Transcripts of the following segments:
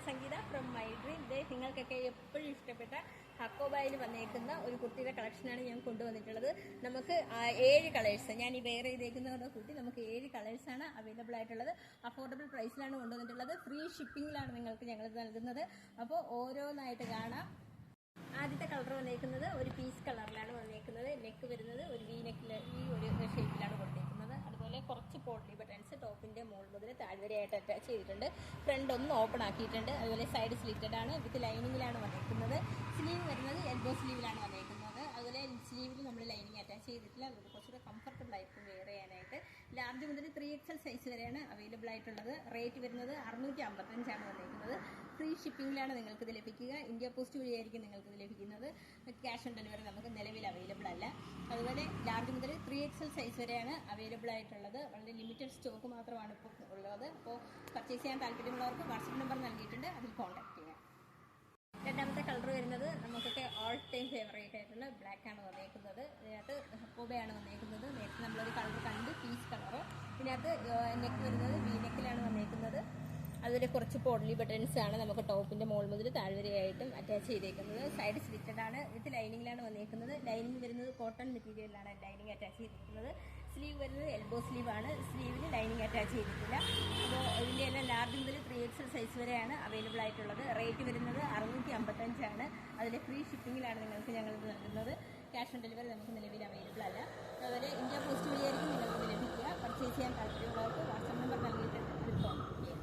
Sangeetha from my dream. ഇതേ നിങ്ങൾക്കൊക്കെ എപ്പോഴും ഇഷ്ടപ്പെട്ട ഹക്കോബായിൽ വന്നേക്കുന്ന ഒരു കുർത്തിയുടെ കളക്ഷനാണ് ഞാൻ കൊണ്ടുവന്നിട്ടുള്ളത്. നമുക്ക് 7 കളേഴ്സ്, ഞാൻ ഈ വെയർ ചെയ്തേക്കുന്നതോടെ കൂട്ടി നമുക്ക് 7 കളേഴ്സാണ് അവൈലബിൾ ആയിട്ടുള്ളത്. അഫോർഡബിൾ പ്രൈസിലാണ് കൊണ്ടുവന്നിട്ടുള്ളത്. ഫ്രീ ഷിപ്പിങ്ങിലാണ് നിങ്ങൾക്ക് ഞങ്ങൾ നൽകുന്നത്. അപ്പോൾ ഓരോന്നായിട്ട് കാണാം. ആദ്യത്തെ കളർ വന്നേക്കുന്നത് ഒരു പീസ് കളറിലാണ് വന്നേക്കുന്നത്. നെക്ക് വരുന്നത് ഒരു വി നെക്കിൽ ഈ ഒരു ഷേപ്പിലാണ് കൊടുത്തേക്കുന്നത്. അതുപോലെ കുറച്ച് പോട്ട്ലി ബട്ടൺസ് ടോപ്പിന്റെ മോൾ മുതൽ താഴ്വരയായിട്ട് അറ്റാച്ച് ചെയ്തിട്ടുണ്ട്. ഫ്രണ്ട് ഒന്ന് ഓപ്പൺ ആക്കിയിട്ടുണ്ട്. അതുപോലെ സൈഡ് സ്ലിറ്റഡ് ആണ്, വിത്ത് ലൈനിങ്ങിലാണ് വന്നേക്കുന്നത്. സ്ലീവ് വരുന്നത് എൽബോ സ്ലീവിലാണ് വന്നേക്കുന്നത്. അതുപോലെ സ്ലീവിൽ നമ്മൾ ലൈനിങ് അറ്റാച്ച് ചെയ്തിട്ടില്ല. അതുകൊണ്ട് കുറച്ചുകൂടെ കംഫർട്ടബിൾ ആയിരിക്കും വെയർ ചെയ്യാനായിട്ട്. ലാർജ് മുതൽ 3XL സൈസ് വരെയാണ് അവൈലബിൾ ആയിട്ടുള്ളത്. റേറ്റ് വരുന്നത് 655 ആണ് വന്നേക്കുന്നത്. ഫ്രീ ഷിപ്പിംഗിലാണ് നിങ്ങൾക്ക് ഇത് ലഭിക്കുക. ഇന്ത്യ പോസ്റ്റ് വഴിയായിരിക്കും നിങ്ങൾക്ക് ഇത് ലഭിക്കുന്നത്. ക്യാഷ് ഓൺ ഡെലിവറി നമുക്ക് നിലവിൽ അവൈലബിൾ അല്ല. അതുപോലെ ലാർജ് മുതൽ 3XL സൈസ് വരെയാണ് അവൈലബിൾ ആയിട്ടുള്ളത്. വളരെ ലിമിറ്റഡ് സ്റ്റോക്ക് മാത്രമാണ് ഇപ്പോൾ ഉള്ളത്. അപ്പോൾ പർച്ചേസ് ചെയ്യാൻ താല്പര്യമുള്ളവർക്ക് വാട്സപ്പ് നമ്പർ നൽകിയിട്ടുണ്ട്, അതിൽ കോൺടാക്ട് ചെയ്യാം. രണ്ടാമത്തെ കളർ വരുന്നത് നമുക്കൊക്കെ ഓൾ ടൈം ഫേവറേറ്റ് ആയിട്ടുള്ള ബ്ലാക്ക് ആണ് വന്നേക്കുന്നത്. ഇതിനകത്ത് ഹക്കോബയാണ് വന്നേക്കുന്നത്. നേരത്തെ നമ്മളൊരു കളർ കണ്ട് പീസ് കളറ്. ഇതിനകത്ത് നെക്ക് വരുന്നത് വി നെക്കിലാണ് വന്നേക്കുന്നത്. അതുപോലെ കുറച്ച് പോട്ട്ലി ബട്ടൺസ് ആണ് നമുക്ക് ടോപ്പിന്റെ മോൾ മുതൽ താഴ്വരയായിട്ടും അറ്റാച്ച് ചെയ്തേക്കുന്നത്. സൈഡ് സ്ലിറ്റഡ് ആണ്, വിത്ത് ലൈനിങ്ങിലാണ് വന്നേക്കുന്നത്. ലൈനിങ് വരുന്നത് കോട്ടൺ മെറ്റീരിയലാണ് ലൈനിങ് അറ്റാച്ച് ചെയ്തിരിക്കുന്നത്. സ്ലീവ് വരുന്നത് എൽബോ സ്ലീവ് ആണ്. സ്ലീവിൽ ലൈനിങ് അറ്റാച്ച് ചെയ്തിട്ടില്ല. അപ്പോൾ ഇതിൻ്റെ എല്ലാം ലാർജ് മുതൽ 3XL സൈസ് വരെയാണ് അവൈലബിൾ ആയിട്ടുള്ളത്. റേറ്റ് വരുന്നത് 655 ആണ്. അതിൽ ഫ്രീ ഷിപ്പിങ്ങിലാണ് നിങ്ങൾക്ക് ഞങ്ങളിത് നൽകുന്നത്. ക്യാഷ് ഓൺ ഡെലിവറി നമുക്ക് നിലവിൽ അവൈലബിൾ അല്ല. അതുപോലെ ഇന്ത്യ പോസ്റ്റ് വഴിയായിരിക്കും നിങ്ങൾക്ക് ലഭിക്കുക. പർച്ചേസ് ചെയ്യാൻ താല്പര്യമുള്ളവർക്ക് വാട്സപ്പ് നമ്പർ നൽകിയിട്ടുണ്ട്, അതിൽ കോൺടാക്ട് ചെയ്യാം.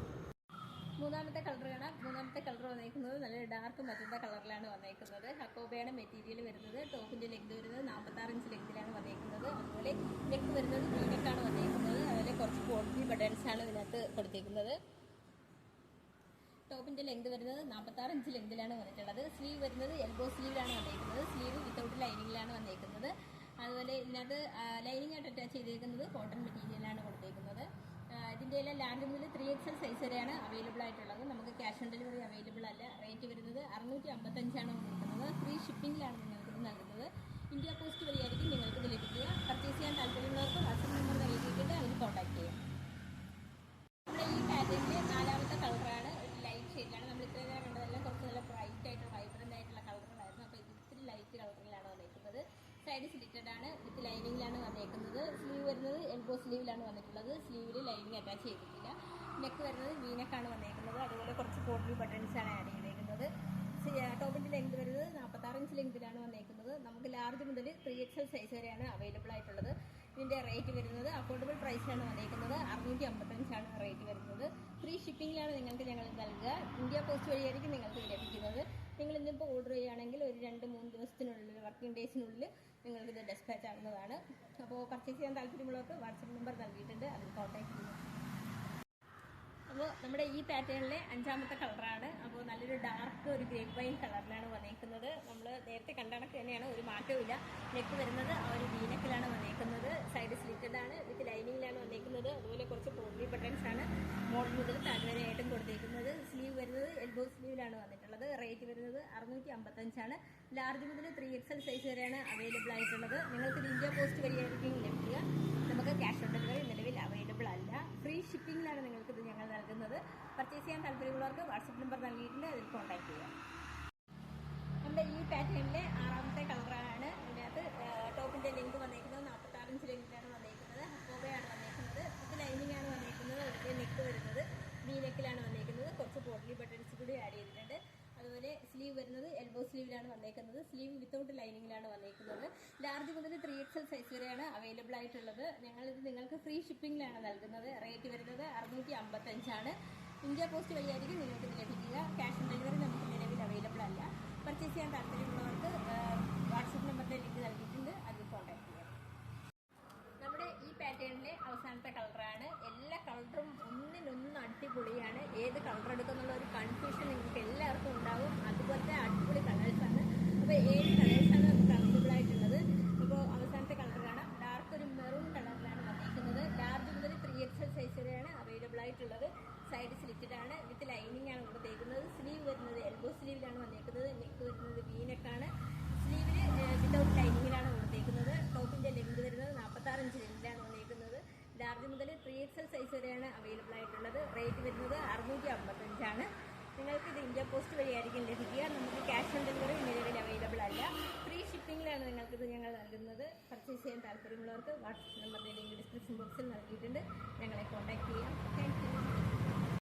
മൂന്നാമത്തെ കളർ കാണാം. മൂന്നാമത്തെ കളർ വന്നേക്കുന്നത് നല്ല ഡാർക്ക് മജന്ത കളറിലാണ് വന്നേക്കുന്നത്. ഹക്കോബയാണ് മെറ്റീരിയൽ വരുന്നത്. ടോപ്പിന്റെ ലെങ്ത് വരുന്നത് 46 ഇഞ്ച് ലെങ്തിലാണ് വന്നേക്കുന്നത്. അതുപോലെ നെക്ക് വരുന്നത് വി നെക്കാണ് വന്നേക്കുന്നത്. അതുപോലെ കുറച്ച് പോട്ട്ലി ബട്ടൺസ് ആണ് ഇതിനകത്ത് കൊടുത്തേക്കുന്നത്. ടോപ്പിന്റെ ലെങ്ത് വരുന്നത് 46 ഇഞ്ച് ലെങ്തിലാണ് വന്നിട്ടുള്ളത്. സ്ലീവ് വരുന്നത് എൽബോ സ്ലീവിലാണ് വന്നേക്കുന്നത്. സ്ലീവ് വിത്തൗട്ട് ലൈനിങ്ങിലാണ് വന്നേക്കുന്നത്. അതുപോലെ ഇതിനകത്ത് ലൈനിങ് ആയിട്ട് അറ്റാച്ച് ചെയ്തേക്കുന്നത് കോട്ടൺ മെറ്റീരിയലാണ് കൊടുത്തേക്കുന്നത്. ഇതിൻ്റെ എല്ലാം ലാർജ് മുതൽ 3XL സൈസ് വരെയാണ് അവൈലബിൾ ആയിട്ടുള്ളത്. നമുക്ക് ക്യാഷ് ഓൺ ഡെലിവറി അവൈലബിൾ അല്ല. റേറ്റ് വരുന്നത് 655 ആണ് വന്നിരിക്കുന്നത്. ഫ്രീ ഷിപ്പിംഗിലാണ് നിങ്ങൾക്കിത് നൽകുന്നത്. ഇന്ത്യ പോസ്റ്റ് വഴിയായിരിക്കും നിങ്ങൾക്കിത് ലഭിക്കുക. പർച്ചേസ് ചെയ്യാൻ താല്പര്യമുള്ളവർക്ക് വാട്സപ്പ് നമ്പർ നൽകിയിട്ട് അതിൽ കോൺടാക്ട് ചെയ്യാം. നമ്മുടെ ഈ പാറ്റേണിലെ 4ാമത്തെ കളറാണ് ഒരു ലൈറ്റ് ഷെയ്ഡിലാണ്. നമ്മൾ ഇത്രയും നേരം കണ്ടതെല്ലാം കുറച്ച് നല്ല ബ്രൈറ്റ് ആയിട്ടുള്ള വൈബ്രൻ്റ് ആയിട്ടുള്ള കളറുകളായിരുന്നു. അപ്പോൾ ഇത് ഇത്തിരി ലൈറ്റ് കളറിലാണ് വന്നിരിക്കുന്നത്. സൈഡ് സ്ലിറ്റഡ് ആണ്, വിത്ത് ലൈനിങ്ങിലാണ് വന്നേക്കുന്നത്. സ്ലീവ് വരുന്നത് എൽബോ സ്ലീവിലാണ് വന്നിട്ടുള്ളത്. സ്ലീവിൽ ലൈനിങ് അറ്റാച്ച് ചെയ്തിട്ടില്ല. നെക്ക് വരുന്നത് വി നെക്കാണ് വന്നേക്കുന്നത്. അതുപോലെ കുറച്ച് പോട്ട്ലി ബട്ടൺസ് ആണ് ആഡ് ചെയ്തേക്കുന്നത്. ടോപ്പിന്റെ ലെങ്ത് വരുന്നത് 46 ഇഞ്ച് ലെങ്തിലാണ് വന്നേക്കുന്നത്. നമുക്ക് ലാർജ് മുതൽ 3XL സൈസ് വരെയാണ് അവൈലബിൾ ആയിട്ടുള്ളത്. ഇതിന്റെ റേറ്റ് വരുന്നത് അഫോർഡബിൾ പ്രൈസിലാണ് വന്നേക്കുന്നത്. 655 ആണ് റേറ്റ് വരുന്നത്. ഫ്രീ ഷിപ്പിംഗിലാണ് നിങ്ങൾക്ക് ഞങ്ങൾ നൽകുക. ഇന്ത്യ പോസ്റ്റ് വഴിയായിരിക്കും നിങ്ങൾക്ക് ലഭിക്കുന്നത്. നിങ്ങൾ ഇന്നിപ്പോൾ ഓർഡർ ചെയ്യുകയാണെങ്കിൽ ഒരു 2-3 ദിവസത്തിനുള്ളിൽ, വർക്കിംഗ് ഡേയ്സിനുള്ളിൽ നിങ്ങൾക്കിത് ഡെസ്പാച്ച് ആകുന്നതാണ്. അപ്പോൾ പർച്ചേസ് ചെയ്യാൻ താല്പര്യമുള്ളവർക്ക് വാട്സപ്പ് നമ്പർ നൽകിയിട്ടുണ്ട്, അതിൽ കോൺടാക്ട് ചെയ്യുക. അപ്പോൾ നമ്മുടെ ഈ പാറ്റേണിലെ 5ാമത്തെ കളറാണ്. അപ്പോൾ നല്ലൊരു ഡാർക്ക് ഒരു ഗ്രേപ്പ് വൈൻ കളറിലാണ് വന്നേക്കുന്നത്. നമ്മൾ നേരത്തെ കണ്ട കണക്ക് തന്നെയാണ്, ഒരു മാറ്റമില്ല. നെക്ക് വരുന്നത് ആ ഒരു വി നെക്കിലാണ് വന്നേക്കുന്നത്. സൈഡ് സ്ലിറ്റഡ് ആണ്, വിത്ത് ലൈനിങ്ങിലാണ് വന്നേക്കുന്നത്. അതുപോലെ കുറച്ച് പോട്ട്ലി ബട്ടൺസ് ആണ് മോൾ മുതൽ താഴ്വരയായിട്ടും കൊടുത്തേക്കുന്നത്. സ്ലീവ് വരുന്നത് എൽബോ സ്ലീവിലാണ് വന്നിട്ടുള്ളത്. റേറ്റ് വരുന്നത് 655 ആണ്. ലാർജ് മുതൽ 3XL സൈസ് വരെയാണ് അവൈലബിൾ ആയിട്ടുള്ളത്. നിങ്ങൾക്ക് ഇന്ത്യ പോസ്റ്റ് വഴിയായിരിക്കും ലഭിക്കുക. നമുക്ക് ക്യാഷ് ഓൺ ഡെലിവറി നിലവിൽ അവൈലബിൾ അല്ല. ഫ്രീ ഷിപ്പിംഗിലാണ് നിങ്ങൾക്കിത് ഞങ്ങൾ നൽകുന്നത്. പർച്ചേസ് ചെയ്യാൻ താല്പര്യമുള്ളവർക്ക് വാട്സപ്പ് നമ്പർ നൽകിയിട്ടുണ്ട്, അതിൽ കോൺടാക്ട് ചെയ്യുക. നമ്മുടെ ഈ പാറ്റേണിലെ 6ാമത്തെ കളറാണ്. ഇതിനകത്ത് ടോപ്പിന്റെ ലെങ്ത് വന്നേക്കുന്നത് 46 ഇഞ്ച് ലെങ്തിലാണ് വന്നേക്കുന്നത്. ഹക്കോബയാണ് വന്നേക്കുന്നത്. ഇത് ലൈനിങ് ആണ് വന്നേക്കുന്നത്. അതിൻ്റെ നെക്ക് വരുന്നത് വി നെക്കിലാണ് വന്നേക്കുന്നത്. കുറച്ച് പോട്ട്ലി ബട്ടൺസ് കൂടി ആഡ് ചെയ്തിട്ടുണ്ട്. അതുപോലെ സ്ലീവ് വരുന്നത് എൽബോ സ്ലീവിലാണ് വന്നേക്കുന്നത്. സ്ലീവ് വിത്തൗട്ട് ലൈനിങ്ങിലാണ് വന്നേക്കുന്നത്. ലാർജ് മുതൽ 3XL സൈസ് വരെയാണ് അവൈലബിൾ ആയിട്ടുള്ളത്. ഞങ്ങളിത് നിങ്ങൾക്ക് ഫ്രീ ഷിപ്പിംഗിലാണ് നൽകുന്നത്. റേറ്റ് വരുന്നത് 655 ആണ്. ഇന്ത്യ പോസ്റ്റ് വഴിയായിരിക്കും നിങ്ങൾക്ക് ഇത് ലഭിക്കുക. ക്യാഷ് ഓൺ ഡെലിവറി നമുക്ക് നിലവിൽ അവൈലബിൾ അല്ല. പർച്ചേസ് ചെയ്യാൻ താല്പര്യമുള്ളവർക്ക് വാട്സപ്പ് നമ്പറിൻ്റെ ലിങ്ക് നൽകിയിട്ടുണ്ട്, അതിൽ കോൺടാക്ട് ചെയ്യാം. നമ്മുടെ ഈ പാറ്റേണിലെ അവസാനത്തെ കളറാണ്. എല്ലാ കളറും ഒന്നിനൊന്ന് അടിപൊളിയാണ്. ഏത് കളർ എടുക്കുന്നുള്ള ഒരു കൺഫ്യൂഷൻ നിങ്ങൾക്ക് എല്ലാവർക്കും ഉണ്ടാവും. അതുപോലത്തെ അടിപൊളി കളേഴ്സാണ്. അപ്പോൾ 7 കളേഴ്സാണ് നമുക്ക് അവൈലബിൾ ആയിട്ടുള്ളത്. അപ്പോൾ അവസാനത്തെ കളർ കാണാം. ഡാർക്ക് ഒരു മെറൂൺ കളറിലാണ് വന്നിരിക്കുന്നത്. ലാർജ് മുതൽ 3XL സൈസ് വരെയാണ് അവൈലബിൾ ആയിട്ടുള്ളത്. സൈഡ് സ്ലിറ്റഡ് ആണ്, വിത്ത് ലൈനിങ് ആണ് കൊടുത്തേക്കുന്നത്. സ്ലീവ് വരുന്നത് എൽബോ സ്ലീവിലാണ് വന്നേക്കുന്നത്. നെക്ക് വരുന്നത് വി നെക്കാണ്. സ്ലീവിൽ വിത്തൗട്ട് ലൈനിങ്ങിലാണ് കൊടുത്തേക്കുന്നത്. ടോപ്പിന്റെ ലെങ്ത് വരുന്നത് 46 ഇഞ്ച് ലെങ്തിലാണ് വന്നേക്കുന്നത്. ലാർജ് മുതൽ 3XL സൈസ് വരെയാണ് അവൈലബിൾ ആയിട്ടുള്ളത്. റേറ്റ് വരുന്നത് 655 ആണ്. നിങ്ങൾക്ക് ഇത് ഇന്ത്യ പോസ്റ്റ് വഴിയായിരിക്കും ലഭിക്കുക. നമുക്ക് ക്യാഷ് ഓൺ ഡെലിവറി നിലവിൽ അവൈലബിൾ അല്ല. ഫ്രീ ഷിപ്പിംഗിലാണ് നിങ്ങൾക്കിത് ഞങ്ങൾ നൽകുന്നത്. പർച്ചേസ് ചെയ്യാൻ താല്പര്യമുള്ളവർക്ക് വാട്സപ്പ് നമ്പർ ഡിസ്ക്രിപ്ഷൻ ബോക്സിൽ നൽകിയിട്ടുണ്ട്. ഞങ്ങളെ കോൺടാക്ട് ചെയ്യാം. Thank you.